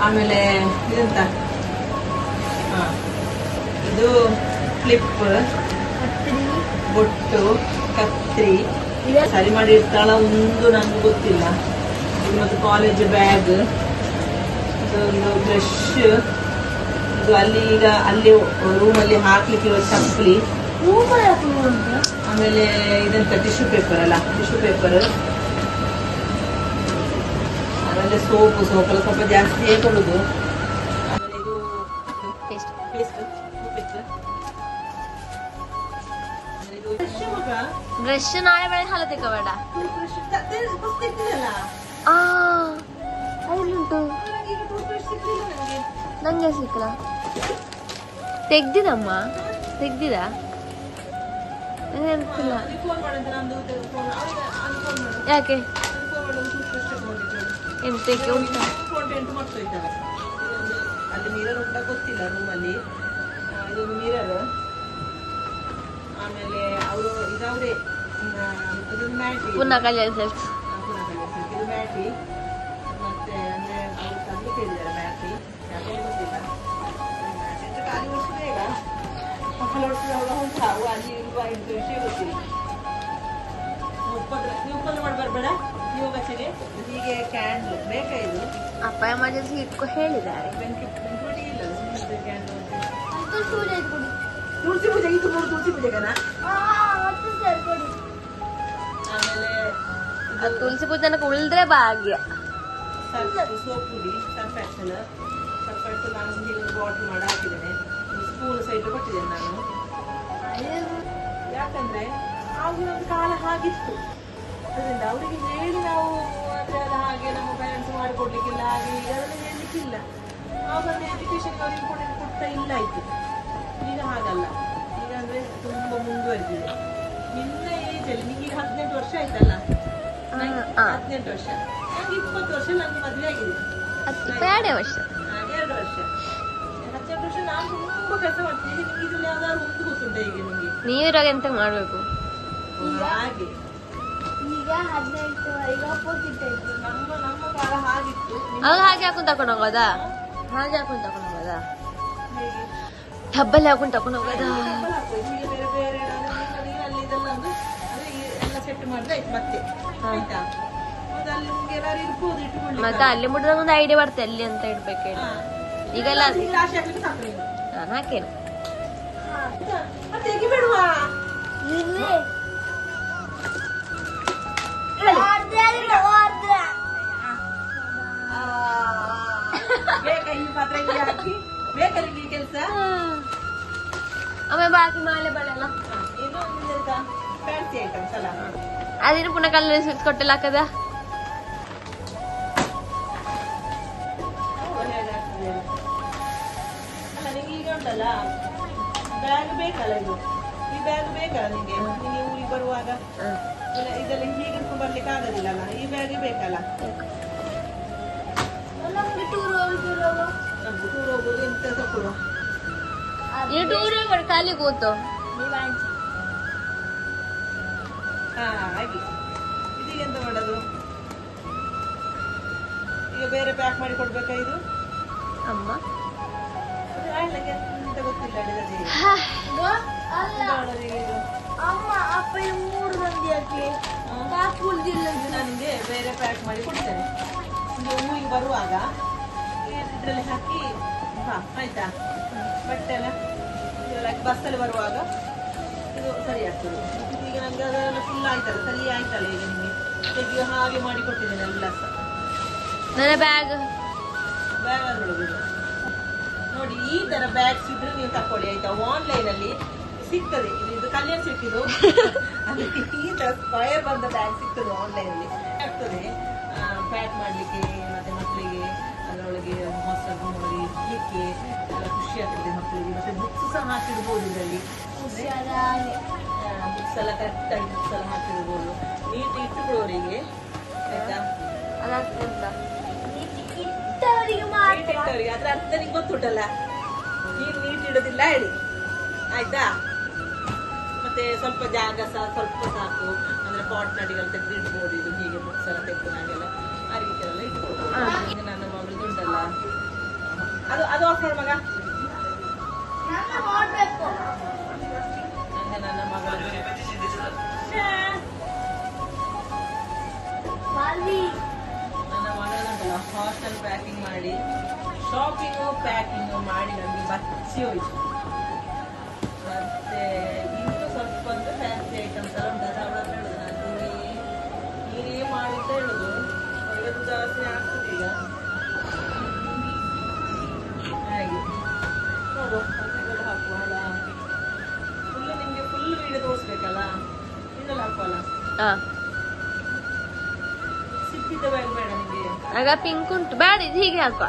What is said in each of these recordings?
ಆಮೇಲೆ ಇದೆಂತ ಇದು ಕ್ಲಿಪ್, ಬೊಟ್ಟು, ಕತ್ರಿ ಸರಿ ಮಾಡಿ ಇರ್ತಾಳ ಒಂದು ನಂಗೆ ಗೊತ್ತಿಲ್ಲ. ಇದು ಮತ್ತು ಕಾಲೇಜ್ ಬ್ಯಾಗ್, ಇದೊಂದು ಬ್ರಷ್, ಇದು ಅಲ್ಲಿ ಈಗ ಅಲ್ಲಿ ರೂಮಲ್ಲಿ ಹಾಕ್ಲಿಕ್ಕೆ ಚಪ್ಪಲಿ, ಆಮೇಲೆ ಇದೆಂತ ಟಿಶ್ಯೂ ಪೇಪರ್ ಅಲ್ಲ, ಟಿಶ್ಯೂ ಪೇಪರ್, ಆಮೇಲೆ ಸೋಪು ಎಲ್ಲ ಸ್ವಲ್ಪ ಜಾಸ್ತಿ ಕೊಡುದು. ಆಮೇಲೆ ಇದು ಪೇಸ್ಟ್, ಬ್ರಷ್ ನಾಳೆ ಬೇಡ ಹಲ ತೆಕ್ಕಬೇಡ. ಉಂಟು ನಂಗೆ ಸಿಕ್ಕಲ್ಲ. ತೆಗ್ದಿದಮ್ಮ, ತೆಗ್ದಿದ ನೆನಪಿಲ್ಲ. ಯಾಕೆ ಎಂತಕ್ಕೆ ಉಂಟ? ಅಲ್ಲಿ ಮಿರರ್ ಉಂಟ ಗೊತ್ತಿಲ್ಲ ರೂಮಲ್ಲಿ. ಇದೊಂದು ಮಿರರ್, ಆಮೇಲೆ ಅವರು ಇದವ್ರೆ ಮ್ಯಾಟಿ, ಪುನಃ ಕಲ್ಯಾಣ ಸೆಲ್ಸ್, ಇದು ಮ್ಯಾಟಿ. ಮತ್ತೆ ಅಂದ್ರೆ ಅವ್ರು ತಂದು ಕೇಳಿದ್ದಾರೆ ಮ್ಯಾಟಿ, ಯಾಕೆ ಗೊತ್ತಿಲ್ಲ. ಖಾಲಿ ವರ್ಷ ಬೇಗ ಮಕ್ಕಳ ವರ್ಷದವಾಗ ಉಂಟಾವು ಅಲ್ಲಿ ಇರುವ ಇಂಥ ವಿಷಯ ಗೊತ್ತಿಲ್ಲ. ನೀವು ಉಪದ್ರ ಮಾಡಿ ಬರ್ಬೇಡ ನೀವು ಬಚ್ಚಗೆ. ಹೀಗೆ ಕ್ಯಾಂಡ್ಲ್ ಬೇಕಾ ಇದು? ಅಪ್ಪ ಎಮರ್ಜೆನ್ಸಿ ಇಟ್ಕೊ ಹೇಳಿದ್ದಾರೆ. ಬೆಂಕಿ ಇಲ್ಲ ಕ್ಯಾಂಡ್ಲ್. ತುಳಸಿ ಪೂಜೆ ಇದು ಮೂರು ತುಳಸಿ ಪೂಜೆಗನ. ಆಮೇಲೆ ತುಳಸಿ ಪೂಜೆನ ಉಳಿದ್ರೆ ಭಾಗ್ಯ. ಸೋಪ್ ಪುಡಿ, ಸರ್ಫ್ ಎಕ್ಸೆಲ್ ನಾನು ನೀರು ಬಾಟಲ್ ಮಾಡಿ ಹಾಕಿದ್ದೇನೆ. ಸ್ಪೂನ್ ಸೈಡ್ ಕೊಟ್ಟಿದ್ದೇನೆ ನಾನು. ಯಾಕಂದ್ರೆ ಆಗಿನೊಂದು ಕಾಲ ಹಾಗಿತ್ತು, ಅದರಿಂದ ಅವರಿಗೆ ಹೇಳಿ ನಾವು ಅದೆಲ್ಲ ಹಾಗೆ ನಮ್ಮ ಪೇರೆಂಟ್ಸ್ ಮಾಡಿಕೊಡ್ಲಿಕ್ಕಿಲ್ಲ, ಹಾಗೆ ಈಗ ಅದನ್ನು ಹೇಳಲಿಕ್ಕಿಲ್ಲ. ಆವಾಗ ಎಜುಕೇಶನ್ ಅವ್ರು ಇಂಪಾರ್ಟೆಂಟ್ ಕೊಡ್ತಾ ಇಲ್ಲ ಆಯ್ತು. ಈಗ ಹಾಗಲ್ಲ, ಈಗ ಅಂದ್ರೆ ತುಂಬಾ ಮುಂದುವರೆದಿದೆ. ನಿನ್ನ ಏಜ್ ಅಲ್ಲಿ ನಿಮಗೆ 18 ವರ್ಷ ಆಯ್ತಲ್ಲ, 18 ವರ್ಷ, ನಂಗೆ 20 ವರ್ಷ, ನಂಗೆ ಮದುವೆ ಆಗಿದೆ 2 ವರ್ಷ. 2 ವರ್ಷ 18 ವರ್ಷ ನಾನು ತುಂಬಾ ಕೆಲಸ ಮಾಡ್ತೀನಿ. ನಿಮ್ಗೆ ಇದ್ರಲ್ಲಿ ಯಾವ್ದಾದ್ರು ಒಂದು ಗೊತ್ತುಂಟ ಈಗ ನಿಮ್ಗೆ? ನೀವಿರಾಗ ಎಂತ ಮಾಡ್ಬೇಕು ಹಾಗೆ? ಈಗ 18 ಈಗ ಅಪೋಸಿಟ್ ಆಯ್ತು. ನಮ್ಮ ಕಾಲ ಹಾಗಿತ್ತು. ಅವಾಗ ಹಾಗೆ ಹಾಕೊಂಡು ತಕೊಂಡು ಹೋಗೋದಾ? ಹಾಗೆ ಹಾಕೊಂಡು ತಕೊಂಡು ಹೋಗೋದಾ? ಡಬ್ಬಲ್ಲಿ ಹಾಕೊಂಡು ತಕೊಂಡು ಹೋಗೋದಾ? ಬೇರೆ ಬೇರೆ ನೀರಲ್ಲಿ ಇದೆಲ್ಲ ಒಂದು ಎಲ್ಲ ಸೆಟ್ ಮಾಡಿದ್ರೆ ಆಯ್ತು ಮತ್ತೆ. ಆಯ್ತಾ? ಮತ್ತೆ ಅಲ್ಲಿ ನಿಮ್ಗೆ ಏನಾದ್ರು ಇರ್ಬೋದು ಇಟ್ಕೊಳ್ಳಿ. ಮತ್ತೆ ಅಲ್ಲಿ ಮುಟ್ಟಿದಾಗ ಒಂದು ಐಡಿಯಾ ಬರ್ತದೆ ಎಲ್ಲಿ ಅಂತ ಇಡ್ಬೇಕು ಹೇಳಿ. ಈಗೆಲ್ಲ ರಾಶಿ ಹಾಕ್ಲಿಕ್ಕೆ ಸಾಕು ನೀವು. ನಾನು ಹಾಕೇನು ಮತ್ತೆ ಹೇಗೆ ಬಿಡುವ ಬೇಕಾ ಈ ಪಾತ್ರೆ ಹಾಕಿ ಬೇಕಾದ್ರೆ ಈ ಕೆಲಸ. ಆಮೇಲೆ ಬಾಕಿ ಮಾಲೆ ಬಳೆ ಅಲ್ಲ, ಏನು ಫ್ಯಾನ್ಸಿ ಐಟಮ್ಸ್ ಅಲ್ಲ, ಅದೇನು ಪುನಃ ಕಲ್ಲಲ್ಲಿ ಸುರಿಸ್ಕೊಟ್ಟೆಲ್ಲ ಹಾಕದ. ಅಲ್ಲ ನಿಂಗೆ ಈಗ ಉಂಟಲ್ಲ ಬ್ಯಾಗ್ ಬೇಕಲ್ಲ, ಇದು ಈ ಬ್ಯಾಗ್ ಬೇಕಲ್ಲ ನಿಂಗೆ? ನೀನು ಊರಿಗೆ ಬರುವಾಗ ಇದೆಲ್ಲ ಹೀಗೆ ಇಟ್ಕೊಂಡು ಬರ್ಲಿಕ್ಕೆ ಆಗೋದಿಲ್ಲ ಅಲ್ಲ, ಈ ಬ್ಯಾಗ್ ಬೇಕಲ್ಲ. ಟೂರ್ ಹೋಗೋದು ಎಂತ ತಗೊಳ್ಳುವ? ಟೂರ್ ಖಾಲಿ ಕೂತು ಹಾಗೆ ಇದೀಗ ಎಂತ ಮಾಡೋದು? ಈಗ ಬೇರೆ ಪ್ಯಾಕ್ ಮಾಡಿ ಕೊಡ್ಬೇಕಾ ಇದು? ಅಮ್ಮ ಎಂತ ಗೊತ್ತಿಲ್ಲ ನನಗೆ ಬೇರೆ ಪ್ಯಾಕ್ ಮಾಡಿ ಕೊಡ್ತೇನೆ. ಊರಿಗೆ ಬರುವಾಗ ಇದ್ರಲ್ಲಿ ಹಾಕಿ ಹಾ ಆಯ್ತಾ? ಬಟ್ಟೆ ಎಲ್ಲ ಬಸ್ಸಲ್ಲಿ ಬರುವಾಗ ಇದು ಸರಿ ಆಗ್ತದೆ. ಈಗ ನಂಗೆ ಅದೆಲ್ಲ ಫುಲ್ ಆಯ್ತಲ್ಲ, ಸರಿ ಆಯ್ತಲ್ಲ ಈಗ ನಿಮಗೆ ತೆಗಿಯೋ ಹಾಗೆ ಮಾಡಿ ಕೊಟ್ಟಿದ್ದೇನೆ ಎಲ್ಲ ಸಹ. ನನ್ನ ಬ್ಯಾಗ್ ಅದರೊಳಗೆ ನೋಡಿ ಈ ತರ ಬ್ಯಾಗ್ಸ್ ಇದ್ರೆ ನೀವು ತಕೊಳ್ಳಿ ಆಯ್ತಾ? ಆನ್ಲೈನ್ ಅಲ್ಲಿ ಸಿಗ್ತದೆ, ಇದು ಕಲ್ಯಾಣ ಸಿಕ್ಕಿದ್ದು ಅದಕ್ಕೆ ಈ ತರ ಸ್ಕ್ವಯರ್ ಬಂದ ಬ್ಯಾಗ್ ಸಿಗ್ತದೆ ಆನ್ಲೈನ್ ಅಲ್ಲಿ. ಆಗ್ತದೆ ಪ್ಯಾಕ್ ಮಾಡ್ಲಿಕ್ಕೆ, ಮತ್ತೆ ಮಕ್ಕಳಿಗೆ ಅದರೊಳಗೆ ಹೊಸ ನೋಡಿ ಇಡ್ಲಿಕ್ಕೆ ಎಲ್ಲ ಖುಷಿ ಆಗ್ತದೆ ಮಕ್ಕಳಿಗೆ. ಮತ್ತೆ ಬುಕ್ಸ್ ಸಹ ಹಾಕಿಡ್ಬೋದು ಇದರಲ್ಲಿ, ಬುಕ್ಸ್ ಎಲ್ಲ ಕರೆಕ್ಟಾಗಿ ಬುಕ್ಸ್ ಎಲ್ಲ ಹಾಕಿಡ್ಬೋದು. ನೀಟ್ ಇಟ್ಟುಕೊಳ್ಳೋರಿಗೆ ಆಯ್ತಾ? ಇಟ್ಟವರಿಗೆ ಅದ್ರ ಅರ್ಥ ನಿಂಗೆ ಗೊತ್ತುಂಟಲ್ಲ, ನೀರು ನೀಟ್ ಇಡೋದಿಲ್ಲ ಹೇಳಿ ಆಯ್ತಾ? ಮತ್ತೆ ಸ್ವಲ್ಪ ಜಾಗ ಸಹ ಸ್ವಲ್ಪ ಸಾಕು, ಅಂದ್ರೆ ಪಾಟ್ ನಡಿಗೆಲ್ಲ ತೆಗೆದು ಇಡ್ಬೋದು. ಇದು ಹೀಗೆ ಬುಕ್ಸ್ ಎಲ್ಲ ತೆಗೆದು ಹಾಗೆಲ್ಲ ಆ ರೀತಿ ಎಲ್ಲ ಇಟ್ಕೊಳ್ಬೋದು. ನನ್ನ ಮಗಳು ಉಂಟಲ್ಲ ಅದು ಆಫ್ ಮಾಡು ಮಗ. ನನ್ನ ಮಗಳು ನನ್ನ ಮಗಳನ್ನುಂಟಲ್ಲ ಹಾಸ್ಟೆಲ್ ಪ್ಯಾಕಿಂಗ್ ಮಾಡಿ ಶಾಪಿಂಗು ಪ್ಯಾಕಿಂಗು ಮಾಡಿ ನಮಗೆ ಬಚ್ಚಿ ಹೋಯ್ತು. ಮತ್ತೆ ಇನ್ನು ಸ್ವಲ್ಪ ಅಂದ್ರೆ ಫ್ಯಾನ್ಸಿ ಐಟಮ್ಸ್ ಎಲ್ಲ ಉಂಟು. ಅವಳ ಹೇಳುದು ನಾನು ನೀನೇ ಮಾಡಿ ಅಂತ ಹೇಳುದು. ಇವತ್ತು ಜಾಸ್ತಿ ಆಗ್ತದೆ ಈಗ ಹಾಗೆ ನೋಡು. ಹಾಕುವ ಅಲ್ಲ ಫುಲ್ ನಿಮ್ಗೆ ಫುಲ್ ವೀಡಿಯೋ ತೋರಿಸ್ಬೇಕಲ್ಲ, ಇದೆಲ್ಲ ಹಾಕುವಲ್ಲ. ಸಿಕ್ಕಿದ್ದ ಬ್ಯಾಗ್ ಬೇಡ ನಿಮಗೆ. ಆಗ ಪಿಂಕ್ ಉಂಟು, ಬೇಡ ಇದು ಹೀಗೆ ಹಾಕುವ.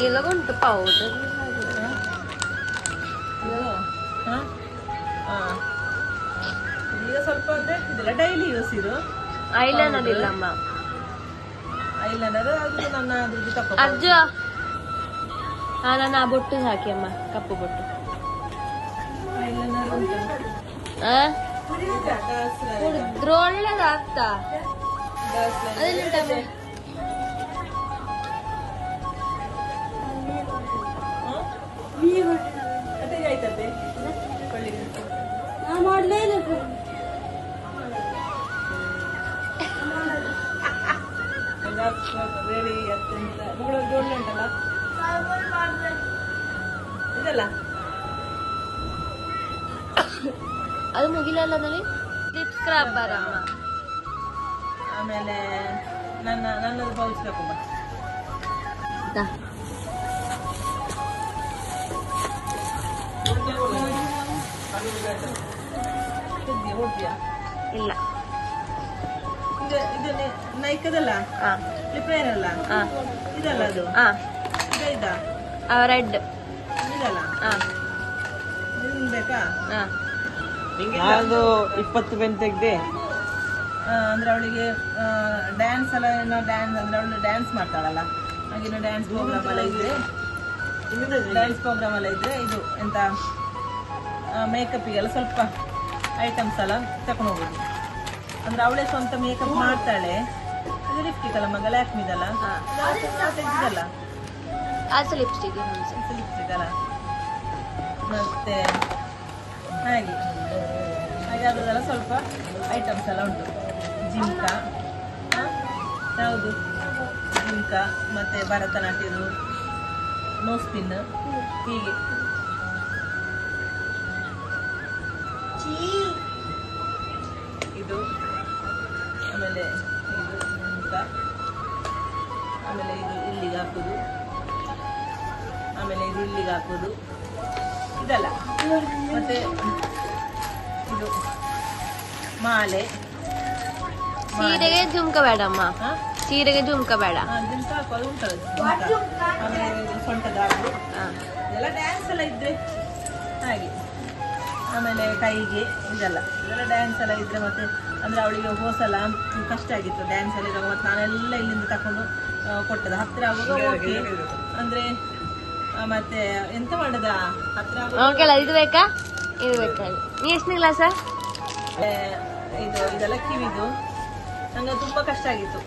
ಇಲ್ಲ ಉಂಟು ಪೌಡರ್ ಈಗ ಸ್ವಲ್ಪ ಅಂದ್ರೆ ಇದೆಲ್ಲ ಡೈಲಿ ಯೂಸ್ ಇದು. ಐಲೈನರ್ ಇಲ್ಲಮ್ಮ, ಐಲೈನರ್ ಅದು ನನ್ನ ದುಡ್ಡು ತಪ್ಪು. ಅಜ್ಜು ನನ್ನ ಬೊಟ್ಟು ಹಾಕಿ ಅಮ್ಮ, ಕಪ್ಪು ಬೊಟ್ಟು. ಐಲೈನರ್ ಉಂಟು ಕುಡಿದ್ರೆ ಒಳ್ಳೇದಾಗ್ತಾ ಅದೆಲ್ಲ ಆಯ್ತದೆ ರೇಡಿ ಅತ್ಯಂತ ಒಳ್ಳೆ ಉಂಟಲ್ಲ ಇದಲ್ಲ. ಅದು ಮುಗಿಲಲ್ಲ ನಲ್ಲಿ ಲಿಪ್ ಸ್ಕ್ರಬ್ಬರ್ ಅಮ್ಮ. ಆಮೇಲೆ ನನ್ನದು ಬೌಲ್ಸ್ ತಗೊಂಬ. ಇಲ್ಲ ಇದು ನೈಕದಲ್ಲ ಲಿಪ್ಲೈನ್ ಅಲ್ಲ ಇದಲ್ಲ, ಅದು ಇದಾ ರೆಡ್ ಇದಲ್ಲ ಬೇಕಾ? ಅದು 20 ಪೆನ್ ತೆಗ್ದೆ. ಅಂದ್ರೆ ಅವಳಿಗೆ ಡ್ಯಾನ್ಸ್ ಎಲ್ಲ ಏನೋ ಡ್ಯಾನ್ಸ್ ಅಂದ್ರೆ ಅವಳು ಡ್ಯಾನ್ಸ್ ಮಾಡ್ತಾಳಲ್ಲ, ಹಾಗೇನೋ ಡ್ಯಾನ್ಸ್ ಪ್ರೋಗ್ರಾಮ್ ಎಲ್ಲ ಇದ್ರೆ ಇದು ಎಂತ ಮೇಕಪ್ಪಿಗೆಲ್ಲ ಸ್ವಲ್ಪ ಐಟಮ್ಸ್ ಎಲ್ಲ ತಕೊಂಡು ಹೋಗೋದು. ಅಂದ್ರೆ ಅವಳೇ ಸ್ವಂತ ಮೇಕಪ್ ಮಾಡ್ತಾಳೆ. ಅದು ಲಿಪ್ಸ್ಟಿಕ್ ಅಲ್ಲ ಮಗ, ಲ್ಯಾಕ್ಮಿದಲ್ಲ ತೆಗ್ದಿದಲ್ಲ ಲಿಪ್ಸ್ಟಿಕ್ ಅಲ್ಲ. ಮತ್ತೆ ಹಾಗೆ ಅದೆಲ್ಲ ಸ್ವಲ್ಪ ಐಟಮ್ಸ್ ಎಲ್ಲ ಉಂಟು. ಜಿಂಕ ಯಾವುದು ಜಿಂಕ, ಮತ್ತೆ ಭರತನಾಟ್ಯದು, ನೋಸ್ಪಿನ್, ಹೀಗೆ ಇದು. ಆಮೇಲೆ ಇದು ಜಿಂಕ, ಆಮೇಲೆ ಇದು ಇಲ್ಲಿಗೆ ಹಾಕೋದು, ಆಮೇಲೆ ಇದು ಇಲ್ಲಿಗೆ ಹಾಕೋದು ಇದಲ್ಲ. ಮತ್ತೆ ಇದು ಮಾಲೆ. ಸೀರೆಗೆ ಜುಮ್ಕ ಬೇಡಮ್ಮ, ಸೀರೆಗೆ ಜುಮ್ಕ ಬೇಡ. ಜುಮ್ಕ ಹಾಕೋದು ಉಂಟಲ್ಲ, ಆಮೇಲೆ ಸೊಂಟದಾಗು ಇದೆಲ್ಲ ಡ್ಯಾನ್ಸ್ ಎಲ್ಲ ಇದ್ರೆ ಹಾಗೆ. ಆಮೇಲೆ ಕೈಗೆ ಇದೆಲ್ಲ ಡ್ಯಾನ್ಸ್ ಎಲ್ಲ ಇದ್ರೆ ಮತ್ತೆ ಅಂದ್ರೆ ಅವಳಿಗೆ ಹೋಸಲ ಕಷ್ಟ ಆಗಿತ್ತು ಡ್ಯಾನ್ಸ್ ಎಲ್ಲ ಇರುವಾಗ. ಮತ್ತೆ ನಾನೆಲ್ಲ ಇಲ್ಲಿಂದ ತಕೊಂಡು ಕೊಟ್ಟದ ಹತ್ರ ಆಗುವಾಗ ಓಕೆ ಅಂದ್ರೆ. ಮತ್ತೆ ಎಂತ ಮಾಡದ ಹತ್ರ ಇದು ಬೇಕಾ ಇದು ಬೇಕಾ? ನೀ ಎಷ್ಟನೇ ಕ್ಲಾಸ? ಇದೆಲ್ಲ ಕಿವಿದು ನಂಗೆ ತುಂಬಾ ಕಷ್ಟ ಆಗಿತ್ತು.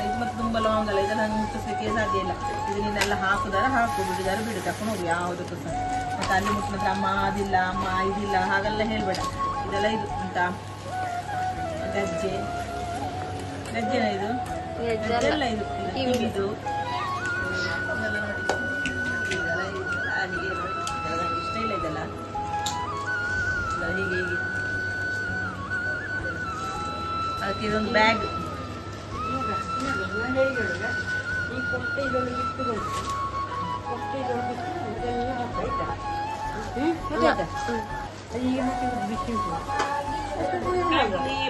ಇದು ಮತ್ತೆ ತುಂಬಾ ಲಾಂಗ್ ಅಲ್ಲ, ಇದೆಲ್ಲ ನಂಗೆ ಮುಟ್ಟಿಸ್ಲಿಕ್ಕೆ ಸಾಧ್ಯ ಇಲ್ಲ. ಇದು ನೀನೆಲ್ಲ ಹಾಕುದಾರ ಹಾಕು, ಬಿಡುದಾರ ಬಿಡು, ತಕೊಂಡು ಹೋಗಿ ಯಾವುದಕ್ಕೂ ಸಹ. ಮತ್ತೆ ಅಲ್ಲಿ ಮುಟ್ಟಿದ್ರೆ ಅಮ್ಮ ಅದಿಲ್ಲ, ಅಮ್ಮ ಇದಿಲ್ಲ ಹಾಗೆಲ್ಲ ಹೇಳ್ಬೇಡ. ಇದೆಲ್ಲ ಇದು ಅಂತ ಗಜ್ಜೆನ ಇದು ಎಲ್ಲ ಇದು ಕಿವಿದು ಇದೆಲ್ಲ ನೋಡಿ. ಇದೆಲ್ಲ ಹೀಗೆ ನೋಡಿ, ಇಷ್ಟ ಇಲ್ಲ ಇದೆಲ್ಲ ಹೀಗೆ ಹೀಗೆ. ಅದಕ್ಕೆ ಇದೊಂದು ಬ್ಯಾಗ್.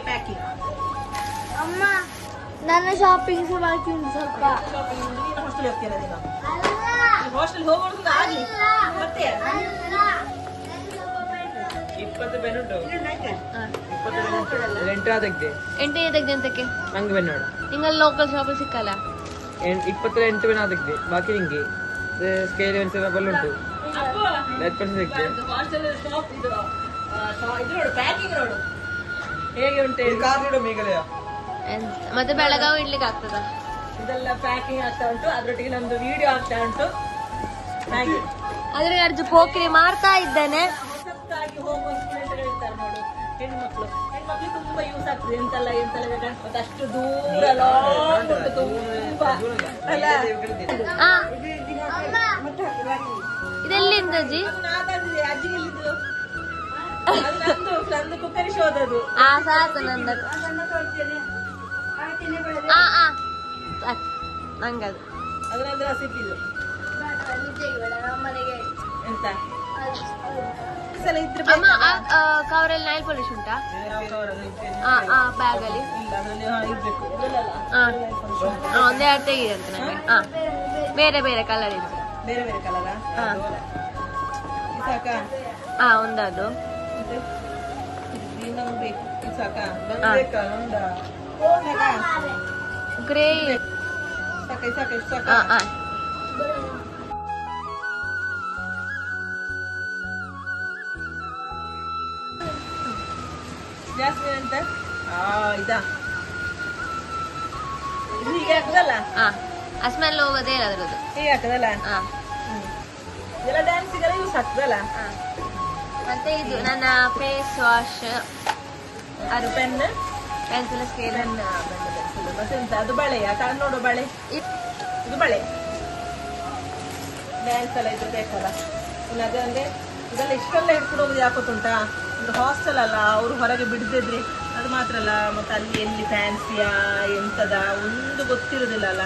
ಪ್ಯಾಕಿಂಗ್ ಅಮ್ಮ ನನ್ನ ಶಾಪಿಂಗ್ ಬಾಕಿ ಉಂಟು ಸ್ವಲ್ಪ. ಹಾಸ್ಟೆಲ್ ಹೋಗ್ತೀರಾ ನೀನು? ಹಾಸ್ಟೆಲ್ ಹೋಗೋದು ಆಗ್ಲಿ ಮತ್ತೆ 20 ಪೆನ್ ಉಂಟು. ಹಾ. 20 ಪೆನ್ ಉಂಟು. 8 ತೆಗ್ದೆ. 8 ತೆಗ್ದಂತಕ್ಕೆ ನಂಗೆ ಪೆನ್ ನೋಡ. ನಿಂಗಲ್ಲಿ ಲೋಕಲ್ ಶಾಪ್ ಸಿಕ್ಕಲ್ಲ. 28 ಪೆನ್ ತೆಗ್ದೆ. ಬಾಕಿ ನಿಂಗೆ ಸ್ಕೇಲ್ ಪೆನ್ಸಿಲ್ ಬಲ್ ಉಂಟು. ಲೆಡ್ ಪೆನ್ಸಿಲ್ ತೆಗ್ದೆ. ಹಾಸ್ಟೆಲ್ ಸ್ಟಾಪ್ ಇದು ನೋಡು ಪ್ಯಾಕಿಂಗ್ ನೋಡು ಹೇಗೆ ಉಂಟು. ಕಾರ್ ನೋಡು ಮೇಘಲಯ. ಮತ್ತೆ ಬೆಳಗಾವಿ ಇಡ್ಲಿಕ್ಕೆ ಆಗ್ತದ. ಇದೆಲ್ಲ ಪ್ಯಾಕಿಂಗ್ ಆಗ್ತಾ ಉಂಟು, ಅದ್ರೊಟ್ಟಿಗೆ ನಮ್ದು ವಿಡಿಯೋ ಆಗ್ತಾ ಉಂಟು. ಹಾಗೆ ಆದ್ರೆ ಅರ್ಜು ಪೋಖ್ರಿ ಮಾಡ್ತಾ ಇದ್ದಾನೆ. ಹೊಸದಾಗಿ ಹೋಗುವ ಸ್ಟೂಡೆಂಟ್ ಇರ್ತಾರೆ ನೋಡು, ಹೆಣ್ಮಕ್ಳು ತುಂಬಾ ಯೂಸ್ ಆಗ್ತದೆ. ಎಂತೆಲ್ಲ ಮತ್ತೆ ಅಷ್ಟು ದೂರ ಲಾಂಗ್ ಉಂಟು ತುಂಬಾ ಅಲ್ಲ. ಆ ಇದೆಲ್ಲಿಂದ ಅಜ್ಜಿ? ನಾದಂದ್ರೆ ಅಜ್ಜಿಗೆ ಇಲ್ಲಿದ್ದು ನಂದು ಕುಕ್ಕರಿ ಶೋಧದು. ಆ ಸಾಕು ನಂದ. ನಂಗದು ಅದು ನಂದು ರೆಸಿಪಿದು. ಎಂತ ಸಲ ಇದ್ರೆ ಅಮ್ಮ ಕವರಲ್ಲಿ ನೈಲ್ ಪಾಲಿಶ್ ಉಂಟಾ? ಬ್ಯಾಗ್ ಅಲ್ಲಿ ಇರ್ಬೇಕು. ಒಂದೇ ಎರಡು ತೆಗಿದೆ ಅಂತ ನಂಗೆ. ಬೇರೆ ಬೇರೆ ಕಲರ್ ಇದೆ. ಬೇರೆ ಬೇರೆ ಕಲರ ಸಾಕ? ಒಂದದು ನಮ್ಗೆ ಬೇಕು ಸಾಕ? ಗ್ರೇ ಸಾಕ ಸಾಕ. ಜಾಸ್ಮಿನ್ ಅಂತ ಇದಾ ಹೀಗೆ ಹಾಕದಲ್ಲ? ಆ ಸ್ಮೆಲ್ ಹೋಗೋದೇ ಇಲ್ಲ ಅದ್ರದ್ದು. ಹೀಗೆ ಹಾಕದಲ್ಲ? ಇದೆಲ್ಲ ಡ್ಯಾನ್ಸಿಗೆಲ್ಲ ಯೂಸ್ ಆಗ್ತದಲ್ಲ. ಮತ್ತೆ ಇದು ನನ್ನ ಫೇಸ್ ವಾಶ್, ಅದು ಪೆನ್, ಪೆನ್ಸಿಲ್, ಸ್ಕೇಲ್. ಮತ್ತೆ ಎಂತ ಅದು ಬಳೆಯ ನೋಡು ಬಳೆ, ಇದು ಬಳೆ. ಡ್ಯಾನ್ಸ್ ಎಲ್ಲ ಇದು ಬೇಕಲ್ಲ. ಇನ್ನು ಅದಂದ್ರೆ ಇದೆಲ್ಲ ಇಷ್ಟೆಲ್ಲ ಹಿಡ್ಕೊಂಡು ಹೋಗೋದು ಯಾಕೊತ್ತುಂಟಾ, ಒಂದು ಹಾಸ್ಟೆಲ್ ಅಲ್ಲ, ಅವರು ಹೊರಗೆ ಬಿಡದಿದ್ರೆ ಅದು ಮಾತ್ರ ಅಲ್ಲ, ಮತ್ತೆ ಅಲ್ಲಿ ಎಲ್ಲಿ ಫ್ಯಾನ್ಸಿಯಾ ಎಂತದ ಒಂದು ಗೊತ್ತಿರೋದಿಲ್ಲ ಅಲ್ಲ.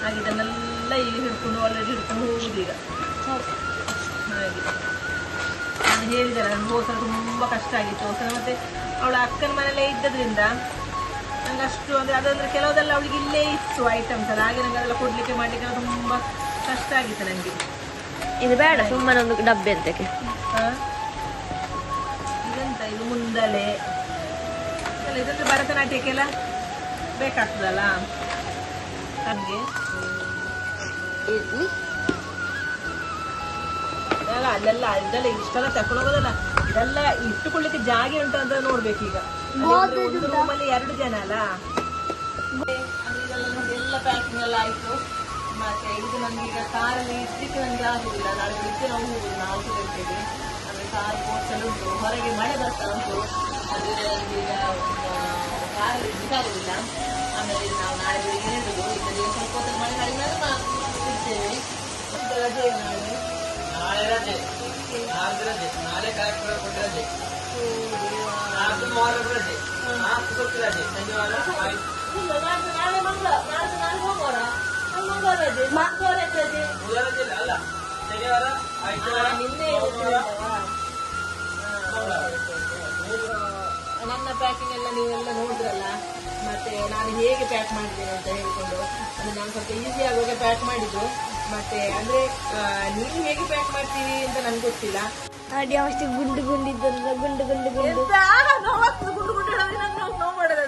ಹಾಗೆ ಇದನ್ನೆಲ್ಲ ಇಲ್ಲಿ ಹಿಡ್ಕೊಂಡು ಆಲ್ರೆಡಿ ಹಿಡ್ಕೊಂಡು ಹೋಗುದು ಈಗ. ಹಾಗೆ ನಾನು ಹೇಳಿದೆ ನಾನು ಹೋಸಲ ತುಂಬ ಕಷ್ಟ ಆಗಿತ್ತು. ಹೋಸಲ ಮತ್ತೆ ಅವಳ ಅಕ್ಕನ ಮನೆಯಲ್ಲೇ ಇದ್ದದ್ರಿಂದ ನಂಗೆ ಅಷ್ಟು ಅಂದರೆ ಅದಂದ್ರೆ ಕೆಲವುದೆಲ್ಲ ಅವಳಿಗೆ ಇಲ್ಲೇ ಇತ್ತು ಐಟಮ್ಸ್ ಅಲ್ಲ, ಹಾಗೆ ನಂಗೆ ಅದೆಲ್ಲ ಕೊಡ್ಲಿಕ್ಕೆ ಮಾಡ್ಲಿಕ್ಕೆ ತುಂಬ ಕಷ್ಟ ಆಗಿತ್ತು ನನಗೆ. ಇದು ಬೇಡ, ಸುಮ್ಮನೆ ಒಂದು ಡಬ್ಬೆ ಅಂತಕ್ಕೆ. ಇದೆಂತ ಇದು ಮುಂದಲೆ ಎಲ್ಲ ಇದಂದ್ರೆ ಭರತನಾಟ್ಯಕ್ಕೆಲ್ಲ ಬೇಕಾಗ್ತದಲ್ಲ ನಮಗೆ. ಅಲ್ಲ ಅಲ್ಲೆಲ್ಲ ಇದೆಲ್ಲ ಇಷ್ಟೆಲ್ಲ ತಕೊಂಡು ಹೋಗೋದಲ್ಲ, ಇದೆಲ್ಲ ಇಟ್ಟುಕೊಳ್ಳಿಕ್ಕೆ ಜಾಗ ಉಂಟು ಅಂತ ನೋಡ್ಬೇಕೀಗ. ಒಂದು ರೂಮಲ್ಲಿ 2 ಜನ ಅಲ್ಲ. ಎಲ್ಲ ಪ್ಯಾಕಿಂಗ್ ಎಲ್ಲ ಆಯ್ತು. ಮತ್ತೆ ಇದು ನಮ್ಗೆ ಈಗ ಕಾರಲ್ಲಿ ಇಡ್ಲಿಕ್ಕೆ ನನಗೆ ಆಗುದಿಲ್ಲ. ನಾಳೆ ಬೆಳಿಗ್ಗೆ ನಾವು ಹೋಗುದು 4 ಗಂಟೆಗೆ. ಅಂದ್ರೆ ಕಾರ್ ಕೋರ್ಸಲ್ಲಿ ಉಂಟು, ಹೊರಗೆ ಮಳೆ ಬರ್ತಾ ಉಂಟು. ಅದು ಈಗ ಕಾರಲ್ಲಿ ಇಡ್ಲಿಕ್ಕಾಗುದಿಲ್ಲ. ಆಮೇಲೆ ನಾವು ನಾಳೆ ಬೆಳಿಗ್ಗೆ ಹೇಳುದು. ಈಗ ಸ್ವಲ್ಪ ಹೊತ್ತು ಮಳೆ ಕಡಿಮೆ ಇಡ್ತೇವೆ. ರಜೆ ನಾಳೆ ರಜೆ, ನಾಳೆ ಕಾರ್ಯಕ್ರಮ ಕೊಟ್ಟು ರಜೆ, ನಾಲ್ಕು ಮಾರ್ಗ ರಜೆ, ನಾಲ್ಕು ಕೊಟ್ಟು ರಜೆ, ಶನಿವಾರ ನಾಳೆ ಮಂಗಳ ನಾಳೆ ಹೋಗೋಣ. ಮಂಗಳವಾರ ರಜೆ, ಮಂಗಳವಾರ ರಜೆ ಅಲ್ಲ, ಶನಿವಾರ ಆಯ್ತವಾರ ನಿನ್ನೆ ನನ್ನ ಪ್ಯಾಕಿಂಗ್ ಎಲ್ಲ ನೀವೆಲ್ಲ ನೋಡಿದ್ರಲ್ಲ. ಮತ್ತೆ ನಾನು ಹೇಗೆ ಪ್ಯಾಕ್ ಮಾಡಿದ್ದೇನೆ ಅಂತ ಹೇಳ್ಕೊಂಡು ಅಂದ್ರೆ ನಾನು ಸ್ವಲ್ಪ ಈಸಿ ಆಗುವಾಗ ಪ್ಯಾಕ್ ಮಾಡಿದ್ದು. ಮತ್ತೆ ಅಂದ್ರೆ ನೀವು ಹೇಗೆ ಪ್ಯಾಕ್ ಮಾಡ್ತೀವಿ ಅಂತ ನನ್ಗೆ ಗೊತ್ತಿಲ್ಲ. ಅಷ್ಟು ಗುಂಡು ಗುಂಡಿದ್ದಲ್ಲ, ಗುಂಡು ಗುಂಡು ಗುಂಡು ಗುಂಡು ಗುಂಡು ನೋವು ಮಾಡೋದು.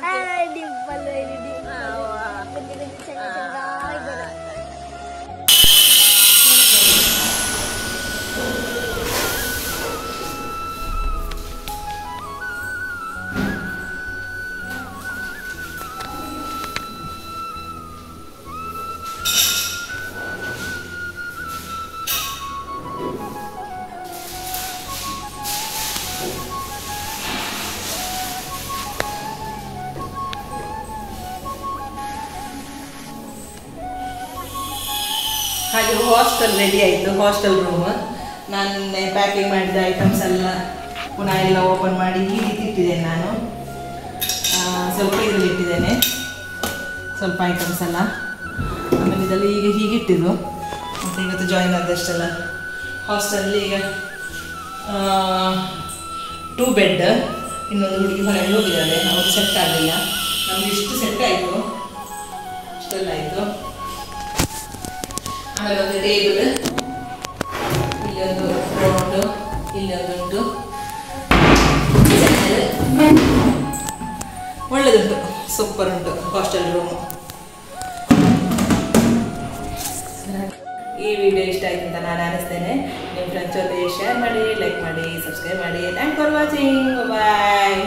ಹಾಗೆ ಹಾಸ್ಟೆಲ್ ರೆಡಿ ಆಯಿತು. ಹಾಸ್ಟೆಲ್ ರೂಮ್ ನಾನು ಪ್ಯಾಕಿಂಗ್ ಮಾಡಿದ ಐಟಮ್ಸ್ ಎಲ್ಲ ಪುನಃ ಎಲ್ಲ ಓಪನ್ ಮಾಡಿ ಈ ರೀತಿ ಇಟ್ಟಿದ್ದೇನೆ. ನಾನು ಸ್ವಲ್ಪ ಇದರಲ್ಲಿ ಇಟ್ಟಿದ್ದೇನೆ, ಸ್ವಲ್ಪ ಐಟಮ್ಸ್ ಎಲ್ಲ. ಆಮೇಲೆ ಇದೆಲ್ಲ ಈಗ ಹೀಗಿಟ್ಟಿದ್ದು. ಮತ್ತು ಇವತ್ತು ಜಾಯಿನ್ ಆದಷ್ಟೆಲ್ಲ ಹಾಸ್ಟೆಲಲ್ಲಿ ಈಗ 2 ಬೆಡ್. ಇನ್ನೊಂದು ಹುಡುಗಿ ಹೊರಗೆ ಹೋಗಿದ್ದಾಳೆ, ಅವ್ರು ಸೆಟ್ ಆಗಲಿಲ್ಲ. ನಮ್ಗೆ ಇಷ್ಟು ಸೆಟ್ ಆಯಿತು, ಇಷ್ಟೆಲ್ಲ ಆಯಿತು. ಆಮೇಲೆ ಒಂದು ಟೇಬಲ್, ಇಲ್ಲೊಂದು ರೌಂಡು, ಇಲ್ಲೊಂದುಂಟು. ಒಳ್ಳೆದುಂಟು, ಸೂಪರ್ ಉಂಟು ಹಾಸ್ಟೆಲ್ ರೂಮು. ಈ ವಿಡಿಯೋ ಇಷ್ಟ ಆಯ್ತು ಅಂತ ನಾನು ಅನಿಸ್ತೇನೆ. ನಿಮ್ಮ ಫ್ರೆಂಡ್ಸ್ ಜೊತೆ ಶೇರ್ ಮಾಡಿ, ಲೈಕ್ ಮಾಡಿ, ಸಬ್ಸ್ಕ್ರೈಬ್ ಮಾಡಿ. Thank for watching. ಬಾಯ್.